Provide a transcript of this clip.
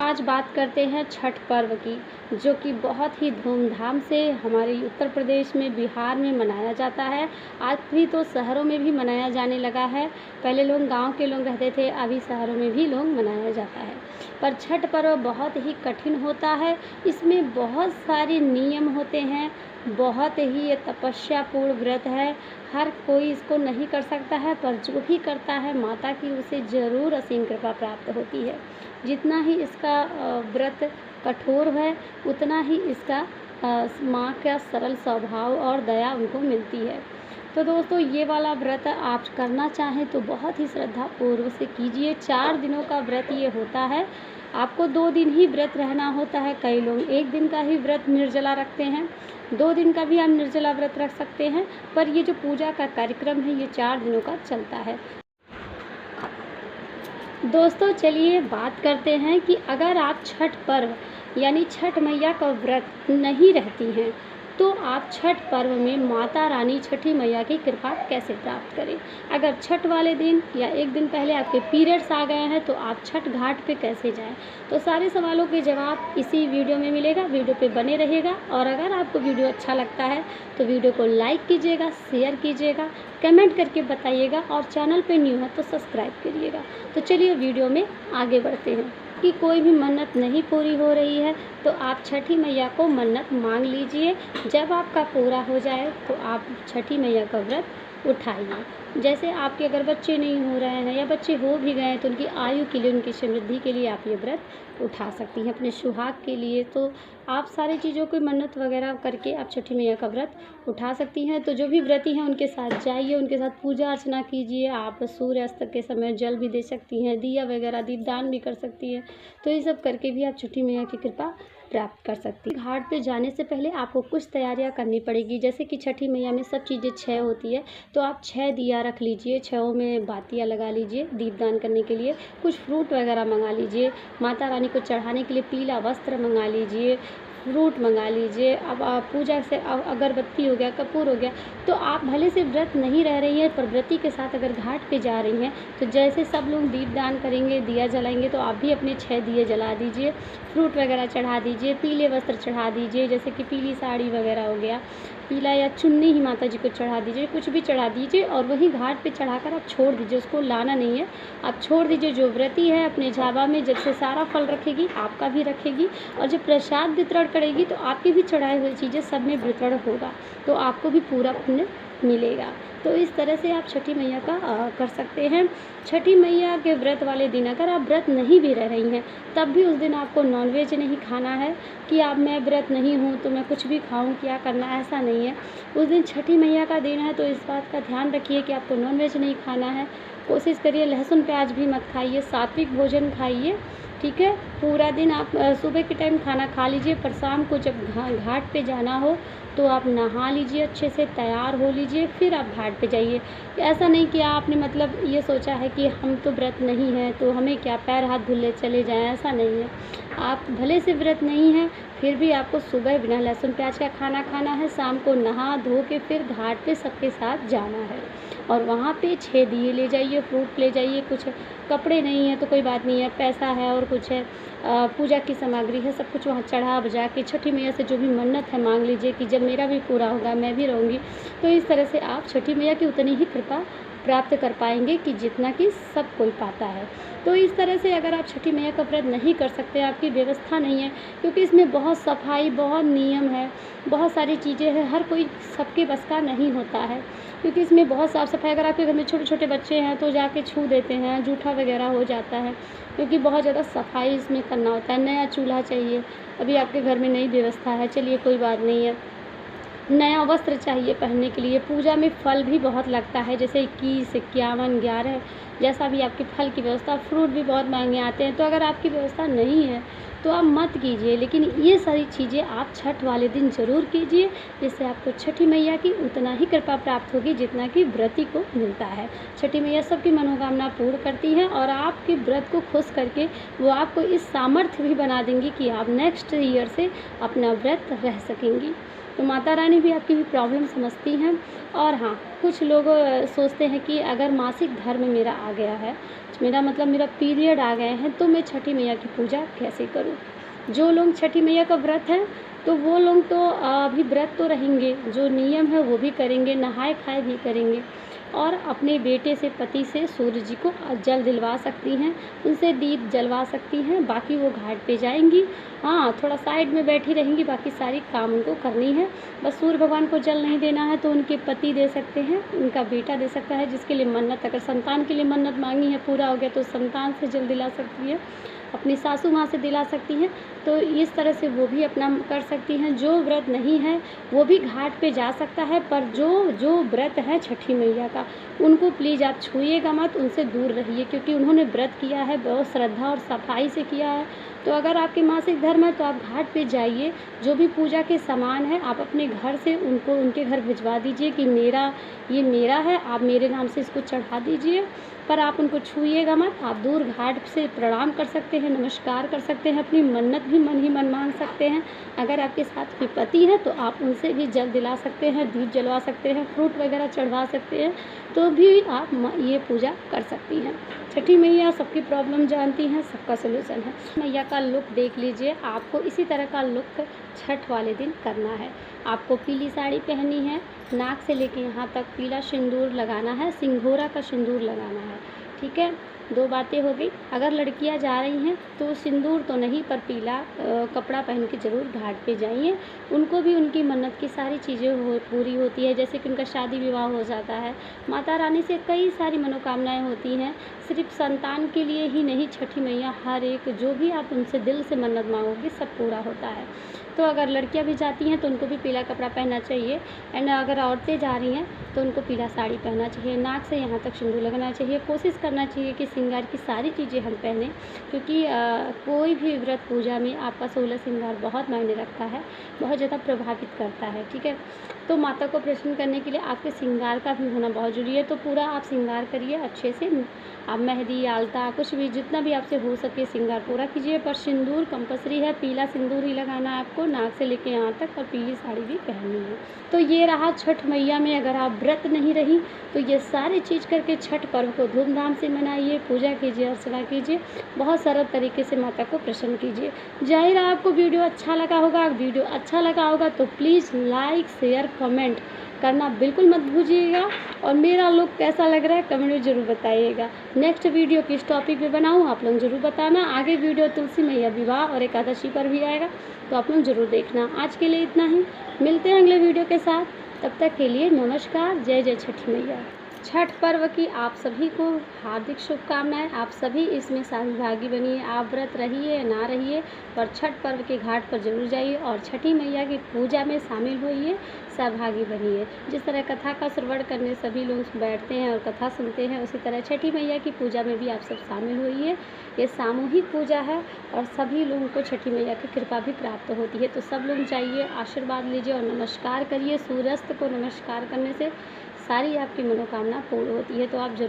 आज बात करते हैं छठ पर्व की, जो कि बहुत ही धूमधाम से हमारे उत्तर प्रदेश में, बिहार में मनाया जाता है। आज भी तो शहरों में भी मनाया जाने लगा है। पहले लोग गांव के लोग रहते थे, अभी शहरों में भी लोग मनाया जाता है। पर छठ पर्व बहुत ही कठिन होता है। इसमें बहुत सारे नियम होते हैं, बहुत ही ये तपस्यापूर्ण व्रत है। हर कोई इसको नहीं कर सकता है, पर जो भी करता है माता की उसे ज़रूर असीम कृपा प्राप्त होती है। जितना ही इसका व्रत कठोर है, उतना ही इसका माँ का सरल स्वभाव और दया उनको मिलती है। तो दोस्तों, ये वाला व्रत आप करना चाहें तो बहुत ही श्रद्धापूर्वक से कीजिए। 4 दिनों का व्रत ये होता है। आपको 2 दिन ही व्रत रहना होता है। कई लोग 1 दिन का ही व्रत निर्जला रखते हैं, 2 दिन का भी आप निर्जला व्रत रख सकते हैं। पर ये जो पूजा का कार्यक्रम है, ये 4 दिनों का चलता है। दोस्तों, चलिए बात करते हैं कि अगर आप छठ पर्व यानी छठ मैया का व्रत नहीं रहती हैं, तो आप छठ पर्व में माता रानी छठी मैया की कृपा कैसे प्राप्त करें। अगर छठ वाले दिन या 1 दिन पहले आपके पीरियड्स आ गए हैं, तो आप छठ घाट पे कैसे जाएं। तो सारे सवालों के जवाब इसी वीडियो में मिलेगा। वीडियो पे बने रहिएगा। और अगर आपको वीडियो अच्छा लगता है तो वीडियो को लाइक कीजिएगा, शेयर कीजिएगा, कमेंट करके बताइएगा, और चैनल पे न्यू है तो सब्सक्राइब करिएगा। तो चलिए वीडियो में आगे बढ़ते हैं। कि कोई भी मन्नत नहीं पूरी हो रही है तो आप छठी मैया को मन्नत मांग लीजिए। जब आपका पूरा हो जाए तो आप छठी मैया का व्रत उठाइए। जैसे आपके अगर बच्चे नहीं हो रहे हैं या बच्चे हो भी गए हैं, तो उनकी आयु के लिए, उनकी समृद्धि के लिए आप ये व्रत उठा सकती हैं। अपने सुहाग के लिए तो आप सारी चीज़ों की मन्नत वगैरह करके आप छठी मैया का व्रत उठा सकती हैं। तो जो भी व्रती हैं उनके साथ जाइए, उनके साथ पूजा अर्चना कीजिए। आप सूर्यास्त के समय जल भी दे सकती हैं, दिया वगैरह दीपदान भी कर सकती हैं। तो ये सब करके भी आप छठी मैया की कृपा प्राप्त कर सकती हैं। घाट पे जाने से पहले आपको कुछ तैयारियां करनी पड़ेगी। जैसे कि छठी मैया में सब चीज़ें 6 होती है, तो आप 6 दिया रख लीजिए, 6 में बातियाँ लगा लीजिए दीपदान करने के लिए। कुछ फ्रूट वगैरह मंगा लीजिए। माता रानी को चढ़ाने के लिए पीला वस्त्र मंगा लीजिए, फ्रूट मंगा लीजिए। अब पूजा से अगरबत्ती हो गया, कपूर हो गया। तो आप भले से व्रत नहीं रह रही हैं, पर व्रती के साथ अगर घाट पे जा रही हैं, तो जैसे सब लोग दीपदान करेंगे, दिया जलाएंगे, तो आप भी अपने 6 दिए जला दीजिए। फ्रूट वगैरह चढ़ा दीजिए, पीले वस्त्र चढ़ा दीजिए, जैसे कि पीली साड़ी वगैरह हो गया, पीला या चुन्नी ही माता जी को चढ़ा दीजिए, कुछ भी चढ़ा दीजिए। और वहीं घाट पे चढ़ाकर आप छोड़ दीजिए, उसको लाना नहीं है, आप छोड़ दीजिए। जो व्रती है अपने झाबा में जब से सारा फल रखेगी, आपका भी रखेगी, और जब प्रसाद वितरण करेगी तो आपकी भी चढ़ाई हुई चीज़ें सब में वितरण होगा, तो आपको भी पूरा पुण्य मिलेगा। तो इस तरह से आप छठी मैया का कर सकते हैं। छठी मैया के व्रत वाले दिन अगर आप व्रत नहीं भी रह रही हैं, तब भी उस दिन आपको नॉनवेज नहीं खाना है कि आप मैं व्रत नहीं हूँ तो मैं कुछ भी खाऊँ, क्या करना, ऐसा नहीं है। उस दिन छठी मैया का दिन है, तो इस बात का ध्यान रखिए कि आपको नॉनवेज नहीं खाना है। कोशिश करिए लहसुन प्याज भी मत खाइए, सात्विक भोजन खाइए, ठीक है। पूरा दिन आप सुबह के टाइम खाना खा लीजिए, पर शाम को जब घाट पे जाना हो तो आप नहा लीजिए, अच्छे से तैयार हो लीजिए, फिर आप घाट पे जाइए। ऐसा नहीं कि आपने मतलब ये सोचा है कि हम तो व्रत नहीं हैं तो हमें क्या, पैर हाथ धुले चले जाएं, ऐसा नहीं है। आप भले से व्रत नहीं हैं, फिर भी आपको सुबह बिना लहसुन प्याज का खाना खाना है, शाम को नहा धो के फिर घाट पे सबके साथ जाना है। और वहाँ पे 6 दिए ले जाइए, फ्रूट ले जाइए, कुछ कपड़े नहीं है तो कोई बात नहीं है, पैसा है और कुछ है, पूजा की सामग्री है, सब कुछ वहाँ चढ़ा बजा के छठी मैया से जो भी मन्नत है मांग लीजिए कि जब मेरा भी पूरा होगा मैं भी रहूँगी। तो इस तरह से आप छठी मैया की उतनी ही कृपा प्राप्त कर पाएंगे कि जितना कि सब कोई पाता है। तो इस तरह से अगर आप छठी मैया का व्रत नहीं कर सकते, आपकी व्यवस्था नहीं है, क्योंकि इसमें बहुत सफाई, बहुत नियम है, बहुत सारी चीज़ें हैं, हर कोई सबके बस का नहीं होता है, क्योंकि इसमें बहुत साफ़ सफाई। अगर आपके घर में छोटे छोटे बच्चे हैं तो जाके छू देते हैं, जूठा वगैरह हो जाता है, क्योंकि बहुत ज़्यादा सफाई इसमें करना होता है। नया चूल्हा चाहिए, अभी आपके घर में नई व्यवस्था है, चलिए कोई बात नहीं है। नया वस्त्र चाहिए पहनने के लिए। पूजा में फल भी बहुत लगता है, जैसे 21, 51, 11, जैसा भी आपके फल की व्यवस्था। फ्रूट भी बहुत महंगे आते हैं, तो अगर आपकी व्यवस्था नहीं है तो आप मत कीजिए, लेकिन ये सारी चीज़ें आप छठ वाले दिन ज़रूर कीजिए, जिससे आपको छठी मैया की उतना ही कृपा प्राप्त होगी जितना कि व्रती को मिलता है। छठी मैया सबकी मनोकामना पूर्ण करती हैं, और आपके व्रत को खुश करके वो आपको इस सामर्थ्य भी बना देंगी कि आप नेक्स्ट ईयर से अपना व्रत रह सकेंगी। तो माता रानी भी आपकी भी प्रॉब्लम समझती हैं। और हाँ, कुछ लोग सोचते हैं कि अगर मासिक धर्म मेरा आ गया है, मेरा मतलब मेरा पीरियड आ गए हैं, तो मैं छठी मैया की पूजा कैसे करूँ? जो लोग छठी मैया का व्रत है, तो वो लोग तो अभी व्रत तो रहेंगे, जो नियम है वो भी करेंगे, नहाए खाए भी करेंगे और अपने बेटे से, पति से सूर्य जी को जल दिलवा सकती हैं, उनसे दीप जलवा सकती हैं। बाकी वो घाट पे जाएंगी, हाँ थोड़ा साइड में बैठी रहेंगी, बाकी सारी काम उनको करनी है। बस सूर्य भगवान को जल नहीं देना है तो उनके पति दे सकते हैं, उनका बेटा दे सकता है, जिसके लिए मन्नत, अगर संतान के लिए मन्नत मांगी है पूरा हो गया तो संतान से जल दिला सकती है, अपनी सासू माँ से दिला सकती हैं। तो इस तरह से वो भी अपना कर सकती हैं। जो व्रत नहीं है वो भी घाट पे जा सकता है, पर जो व्रत है छठी मैया का, उनको प्लीज़ आप छूइएगा मत, उनसे दूर रहिए, क्योंकि उन्होंने व्रत किया है, बहुत श्रद्धा और सफाई से किया है। तो अगर आपके मासिक धर्म है तो आप घाट पे जाइए, जो भी पूजा के सामान है आप अपने घर से उनको उनके घर भिजवा दीजिए कि ये मेरा है, आप मेरे नाम से इसको चढ़ा दीजिए, पर आप उनको छूइएगा मत। आप दूर घाट से प्रणाम कर सकते हैं, नमस्कार कर सकते हैं, अपनी मन्नत भी मन ही मन मांग सकते हैं। अगर आपके साथ विपत्ति है तो आप उनसे भी जल दिला सकते हैं, दीप जलवा सकते हैं, फ्रूट वगैरह चढ़वा सकते हैं, तो भी आप ये पूजा कर सकती हैं। छठी मैया सबकी प्रॉब्लम जानती हैं, सबका सलूशन है। मैया का लुक देख लीजिए, आपको इसी तरह का लुक छठ वाले दिन करना है। आपको पीली साड़ी पहननी है, नाक से लेके यहाँ तक पीला सिंदूर लगाना है, सिंघोरा का सिंदूर लगाना है, ठीक है। 2 बातें हो गई। अगर लड़कियां जा रही हैं तो सिंदूर तो नहीं, पर पीला कपड़ा पहन के ज़रूर घाट पे जाइए। उनको भी उनकी मन्नत की सारी चीज़ें पूरी होती है, जैसे कि उनका शादी विवाह हो जाता है। माता रानी से कई सारी मनोकामनाएं होती हैं, सिर्फ संतान के लिए ही नहीं, छठी मैया हर एक जो भी आप उनसे दिल से मन्नत मांगोगे सब पूरा होता है। तो अगर लड़कियां भी जाती हैं तो उनको भी पीला कपड़ा पहनना चाहिए, एंड अगर औरतें जा रही हैं तो उनको पीला साड़ी पहनना चाहिए, नाक से यहाँ तक सिंदूर लगाना चाहिए। कोशिश करना चाहिए कि श्रृंगार की सारी चीज़ें हम पहनें, क्योंकि कोई भी व्रत पूजा में आपका 16 श्रृंगार बहुत मायने रखता है, बहुत ज़्यादा प्रभावित करता है, ठीक है। तो माता को प्रसन्न करने के लिए आपके श्रृंगार का भी होना बहुत ज़रूरी है। तो पूरा आप श्रृंगार करिए अच्छे से, आप मेहंदी, आलता, कुछ भी जितना भी आपसे हो सके श्रृंगार पूरा कीजिए, पर सिंदूर कंपल्सरी है, पीला सिंदूर ही लगाना है आपको, नाक से लेके यहाँ तक, और पीली साड़ी भी पहननी है। तो ये रहा छठ मैया में। अगर आप व्रत नहीं रही तो ये सारी चीज़ करके छठ पर्व को धूमधाम से मनाइए, पूजा कीजिए, अर्चना कीजिए, बहुत सरल तरीके से माता को प्रसन्न कीजिए। जाहिर है आपको वीडियो अच्छा लगा होगा। वीडियो अच्छा लगा होगा तो प्लीज़ लाइक, शेयर, कमेंट करना बिल्कुल मत भूलिएगा, और मेरा लुक कैसा लग रहा है कमेंट में ज़रूर बताइएगा। नेक्स्ट वीडियो किस टॉपिक पे बनाऊँ आप लोग ज़रूर बताना। आगे वीडियो तुलसी मैया विवाह और एकादशी पर भी आएगा, तो आप लोग ज़रूर देखना। आज के लिए इतना ही, मिलते हैं अगले वीडियो के साथ, तब तक के लिए नमस्कार। जय जय छठी मैया। छठ पर्व की आप सभी को हार्दिक शुभकामनाएं। आप सभी इसमें सहभागी बनिए, आप व्रत रहिए या ना रहिए, पर छठ पर्व के घाट पर जरूर जाइए और छठी मैया की पूजा में शामिल होइए, सहभागी बनिए। जिस तरह कथा का श्रवण करने सभी लोग बैठते हैं और कथा सुनते हैं, उसी तरह छठी मैया की पूजा में भी आप सब शामिल होइए। ये सामूहिक पूजा है और सभी लोगों को छठी मैया की कृपा भी प्राप्त होती है। तो सब लोग जाइए, आशीर्वाद लीजिए और नमस्कार करिए। सूर्यास्त को नमस्कार करने से सारी आपकी मनोकामना पूर्ण होती है, तो आप जरूर